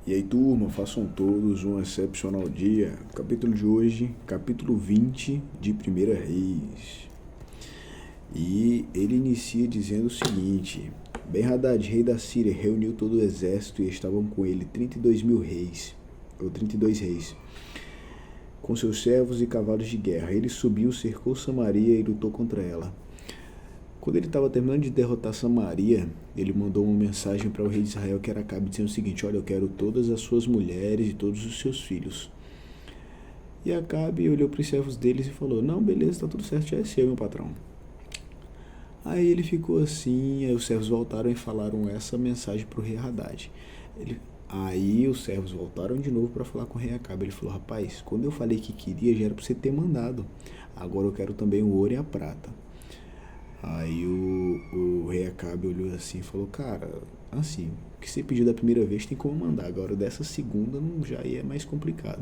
E aí, turma, façam todos um excepcional dia. Capítulo de hoje, capítulo 20 de Primeira Reis. E ele inicia dizendo o seguinte: Ben-Hadad, rei da Síria, reuniu todo o exército e estavam com ele 32 mil reis, ou 32 reis, com seus servos e cavalos de guerra. Ele subiu, cercou Samaria e lutou contra ela. Quando ele estava terminando de derrotar Samaria, ele mandou uma mensagem para o rei de Israel, que era Acabe, dizendo o seguinte: olha, eu quero todas as suas mulheres e todos os seus filhos. E Acabe olhou para os servos deles e falou: não, beleza, está tudo certo, já é seu, meu patrão. Aí ele ficou assim, aí os servos voltaram e falaram essa mensagem para o rei Haddad. Aí os servos voltaram de novo para falar com o rei Acabe. Ele falou: rapaz, quando eu falei que queria, já era para você ter mandado. Agora eu quero também o ouro e a prata. Aí o rei Acabe olhou assim e falou: cara, assim, o que você pediu da primeira vez tem como mandar, agora dessa segunda não, já é mais complicado.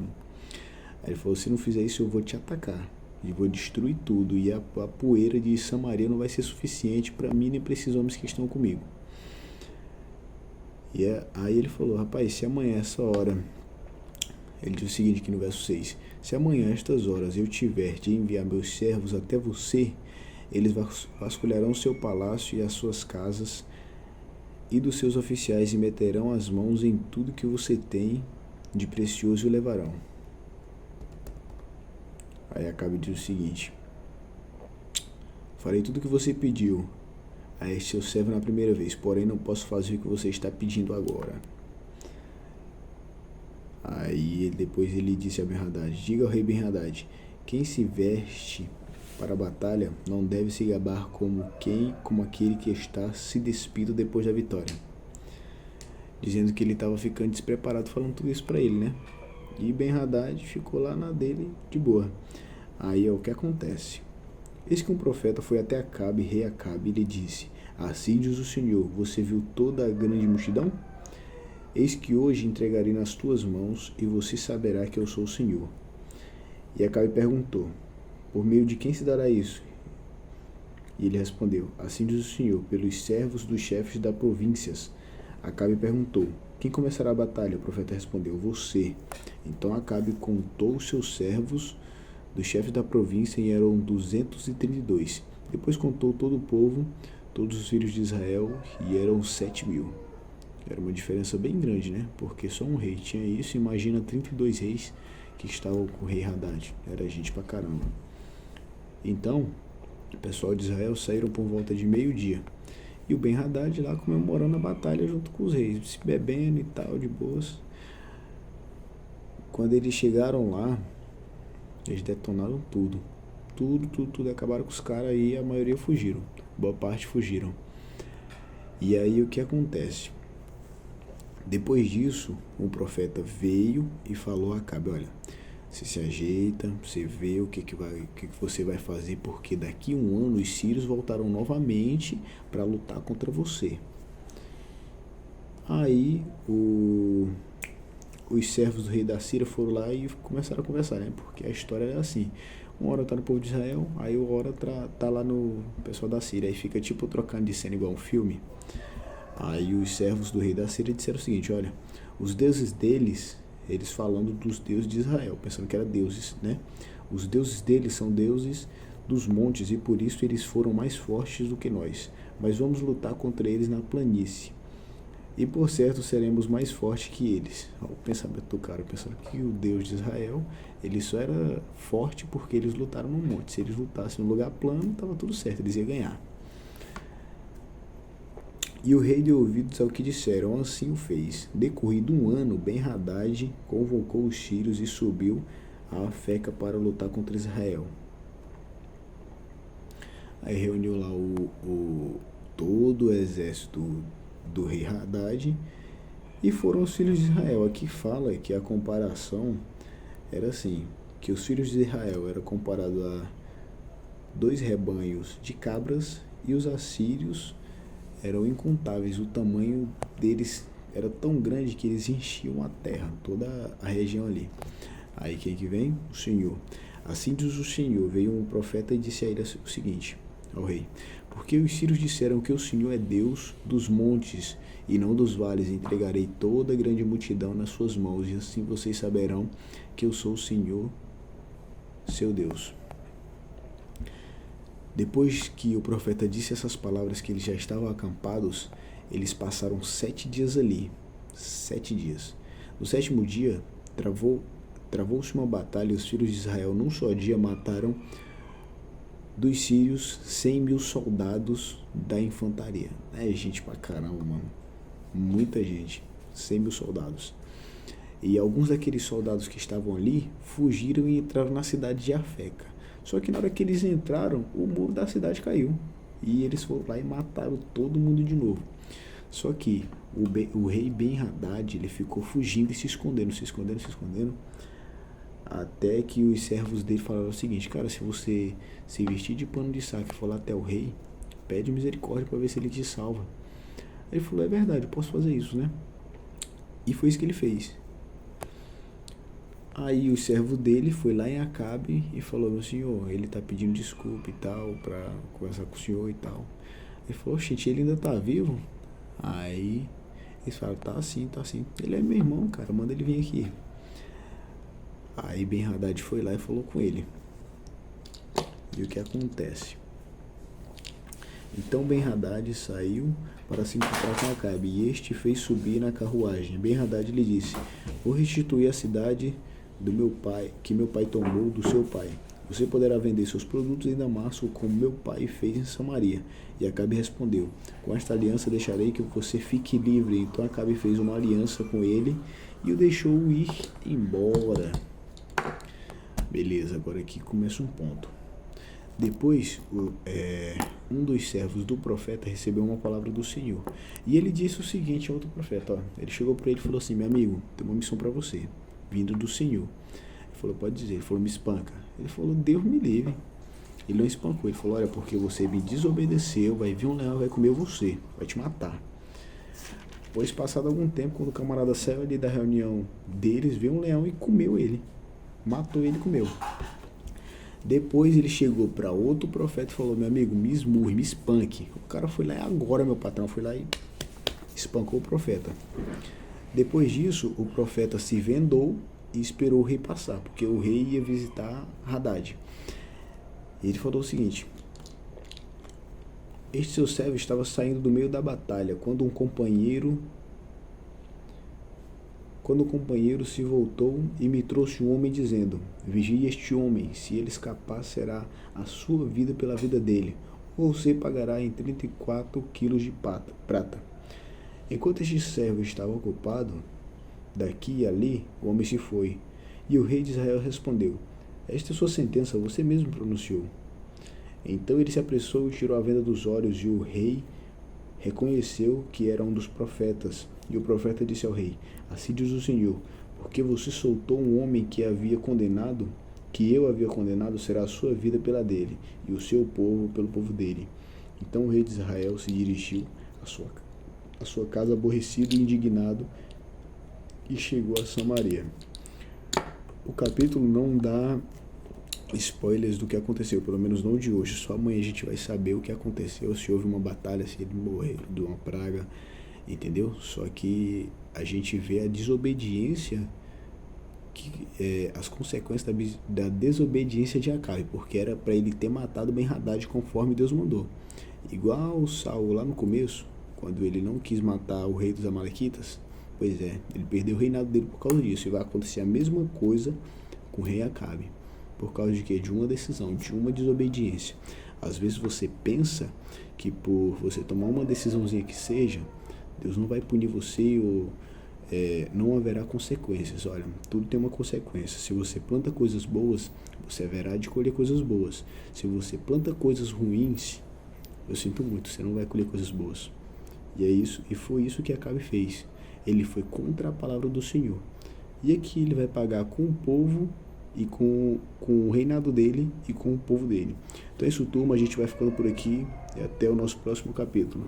Aí ele falou: se não fizer isso eu vou te atacar e vou destruir tudo, e a poeira de Samaria não vai ser suficiente para mim nem para esses homens que estão comigo. Aí ele falou: rapaz, se amanhã essa hora, ele diz o seguinte aqui no verso 6: se amanhã estas horas eu tiver de enviar meus servos até você, eles vasculharão o seu palácio e as suas casas e dos seus oficiais e meterão as mãos em tudo que você tem de precioso e o levarão. Aí Acabe diz o seguinte: farei tudo o que você pediu a este seu servo na primeira vez, porém não posso fazer o que você está pedindo agora. Aí depois ele disse a Ben-Hadad: diga ao rei Ben-Hadad, quem se veste para a batalha não deve se gabar como aquele que está se despido depois da vitória. Dizendo que ele estava ficando despreparado, falando tudo isso para ele, né? E Ben-Hadad ficou lá na dele de boa. Aí é o que acontece: eis que um profeta foi até Acabe, rei Acabe, e lhe disse: assim diz o Senhor, você viu toda a grande multidão? Eis que hoje entregarei nas tuas mãos, e você saberá que eu sou o Senhor. E Acabe perguntou: por meio de quem se dará isso? E ele respondeu: assim diz o Senhor, pelos servos dos chefes das províncias. Acabe perguntou: quem começará a batalha? O profeta respondeu: você. Então Acabe contou os seus servos dos chefes da província, e eram 232. Depois contou todo o povo, todos os filhos de Israel, e eram 7.000. Era uma diferença bem grande, né? Porque só um rei tinha isso. Imagina 32 reis que estavam com o rei Haddad. Era gente pra caramba. Então, o pessoal de Israel saíram por volta de meio-dia. E o Ben-Hadad lá comemorando a batalha junto com os reis, se bebendo e tal, de boas. Quando eles chegaram lá, eles detonaram tudo. Tudo. Acabaram com os caras e a maioria fugiram. Boa parte fugiram. E aí o que acontece? Depois disso, o profeta veio e falou a Acabe: olha, você se ajeita, você vê o que você vai fazer, porque daqui a um ano os sírios voltarão novamente para lutar contra você. Aí os servos do rei da Síria foram lá e começaram a conversar, né? Porque a história é assim: uma hora tá no povo de Israel, aí uma hora tá lá no pessoal da Síria, aí fica tipo trocando de cena igual um filme. Aí os servos do rei da Síria disseram o seguinte: olha, os deuses deles, eles falando dos deuses de Israel, pensando que eram deuses, né? Os deuses deles são deuses dos montes e por isso eles foram mais fortes do que nós. Mas vamos lutar contra eles na planície. E por certo seremos mais fortes que eles. O pensamento do cara, pensando que o Deus de Israel, ele só era forte porque eles lutaram no monte. Se eles lutassem no lugar plano, estava tudo certo, eles iam ganhar. E o rei deu ouvidos ao que disseram, assim o fez. Decorrido um ano, Ben-Hadad convocou os sírios e subiu a Afeca para lutar contra Israel. Aí reuniu lá todo o exército do rei Haddad e foram os filhos de Israel. Aqui fala que a comparação era assim, que os filhos de Israel eram comparados a 2 rebanhos de cabras e os assírios eram incontáveis. O tamanho deles era tão grande que eles enchiam a terra, toda a região ali. Aí quem que vem? O Senhor. Assim diz o Senhor: veio um profeta e disse a ele o seguinte: ao rei: porque os sírios disseram que o Senhor é Deus dos montes e não dos vales. Entregarei toda a grande multidão nas suas mãos, e assim vocês saberão que eu sou o Senhor, seu Deus. Depois que o profeta disse essas palavras, que eles já estavam acampados, eles passaram 7 dias ali. 7 dias. No 7º dia, travou-se uma batalha, e os filhos de Israel, num só dia, mataram dos sírios 100.000 soldados da infantaria. É gente pra caramba, mano. Muita gente. 100.000 soldados. E alguns daqueles soldados que estavam ali fugiram e entraram na cidade de Afeca. Só que na hora que eles entraram, o muro da cidade caiu. E eles foram lá e mataram todo mundo de novo. Só que o rei Ben-Hadad, ele ficou fugindo e se escondendo, até que os servos dele falaram o seguinte: cara, se você se vestir de pano de saco e for lá até o rei, pede misericórdia para ver se ele te salva. Ele falou: é verdade, eu posso fazer isso, né? E foi isso que ele fez. Aí o servo dele foi lá em Acabe e falou: meu senhor, ele tá pedindo desculpa e tal, pra conversar com o senhor e tal. Ele falou: gente, ele ainda tá vivo? Aí eles falaram: tá sim. Ele é meu irmão, cara, manda ele vir aqui. Aí Ben-Hadad foi lá e falou com ele. E o que acontece? Então Ben-Hadad saiu para se encontrar com Acabe, e este fez subir na carruagem. Ben-Hadad lhe disse: vou restituir a cidade do meu pai, que meu pai tomou do seu pai. Você poderá vender seus produtos em Damasco, como meu pai fez em Samaria. E Acabe respondeu: com esta aliança deixarei que você fique livre. Então Acabe fez uma aliança com ele e o deixou ir embora. Beleza, agora aqui começa um ponto. Depois, um dos servos do profeta recebeu uma palavra do Senhor. E ele disse o seguinte ao outro profeta: ó, ele chegou para ele e falou assim: meu amigo, tem uma missão para você, vindo do Senhor. Ele falou: pode dizer. Ele falou: me espanca. Ele falou: Deus me livre. Ele não espancou. Ele falou: olha, porque você me desobedeceu, vai vir um leão, vai comer você, vai te matar. Pois, passado algum tempo, quando o camarada saiu ali da reunião deles, veio um leão e comeu ele. Matou ele e comeu. Depois ele chegou para outro profeta e falou: meu amigo, me esmurre, me espanque. O cara foi lá e agora, meu patrão, foi lá e espancou o profeta. Depois disso, o profeta se vendou e esperou o rei passar, porque o rei ia visitar Hadad. Ele falou o seguinte: este seu servo estava saindo do meio da batalha, quando o companheiro se voltou e me trouxe um homem dizendo: vigie este homem, se ele escapar será a sua vida pela vida dele, ou você pagará em 34 quilos de prata. Enquanto este servo estava ocupado daqui e ali, o homem se foi. E o rei de Israel respondeu: esta é sua sentença, você mesmo pronunciou. Então ele se apressou e tirou a venda dos olhos, e o rei reconheceu que era um dos profetas. E o profeta disse ao rei: assim diz o Senhor, porque você soltou um homem que eu havia condenado, será a sua vida pela dele, e o seu povo pelo povo dele. Então o rei de Israel se dirigiu à sua casa aborrecido e indignado, e chegou a Samaria. O capítulo não dá spoilers do que aconteceu, pelo menos não de hoje. Só amanhã a gente vai saber o que aconteceu, se houve uma batalha, se ele morreu de uma praga, entendeu? Só que a gente vê a desobediência, as consequências da desobediência de Acabe, porque era para ele ter matado Ben-Hadad conforme Deus mandou. Igual Saul lá no começo, quando ele não quis matar o rei dos Amalequitas, pois é, ele perdeu o reinado dele por causa disso. E vai acontecer a mesma coisa com o rei Acabe. Por causa de quê? De uma decisão, de uma desobediência. Às vezes você pensa que por você tomar uma decisãozinha que seja, Deus não vai punir você ou não haverá consequências. Olha, tudo tem uma consequência. Se você planta coisas boas, você haverá de colher coisas boas. Se você planta coisas ruins, eu sinto muito, você não vai colher coisas boas. E é isso, e foi isso que Acabe fez. Ele foi contra a palavra do Senhor. E aqui ele vai pagar com o povo e com o reinado dele e com o povo dele. Então é isso, turma, a gente vai ficando por aqui e até o nosso próximo capítulo.